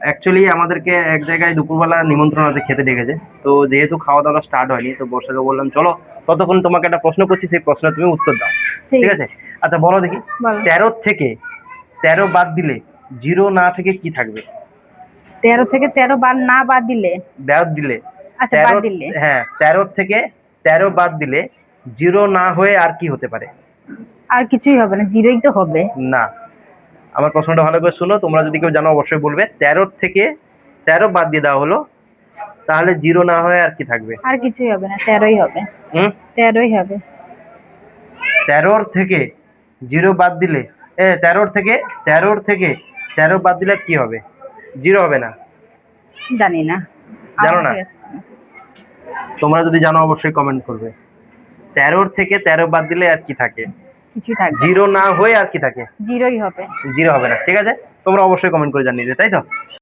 Actually আমাদেরকে এক জায়গায় দুপুরবেলা নিমন্ত্রণ আছে, খেতে ডেকেছে। তো যেহেতু খাওয়া দাওয়া স্টার্ট হয়নি, তো বর্ষাকে বললাম চলো ততক্ষণ তোমাকে একটা প্রশ্ন করছি, সেই প্রশ্নের তুমি উত্তর দাও। ঠিক ঠিক আছে? আছে, আচ্ছা বলো দেখি, বলো। 13 থেকে 13 বাদ দিলে জিরো না থেকে কি থাকবে? 13 থেকে 13 বাদ দিলে। বাদ দিলে আচ্ছা, বাদ 13, দিলে। হ্যাঁ 13 থেকে 13 বাদ দিলে জিরো না হয়ে আর কি হতে পারে? আর কিছুই হবে না, জিরোই তো হবে। না, আমার প্রশ্নটা ভালো করে শুনো, তোমরা যদি কেউ জানো অবশ্যই বলবে। 13 থেকে 13 বাদ দিয়ে দেওয়া হলো, তাহলে জিরো না হয়ে আর কি থাকবে? আর কিছুই হবে না, 13ই হবে। হুম? 13ই হবে। 13 থেকে জিরো বাদ দিলে, 13 বাদ দিলে কি হবে? জিরো হবে না? জানি না, জানো আমার না? ঠিক আছে। তোমরা যদি জানো অবশ্যই কমেন্ট করবে। 13 থেকে 13 বাদ দিলে আর কি থাকে? কিছুই থাকবে না, জিরো না হয়ে আর কি থাকে? জিরোই হবে। জিরো হবে না, ঠিক আছে। তোমরা অবশ্যই কমেন্ট করে জানিয়ে দিবে, তাই তো?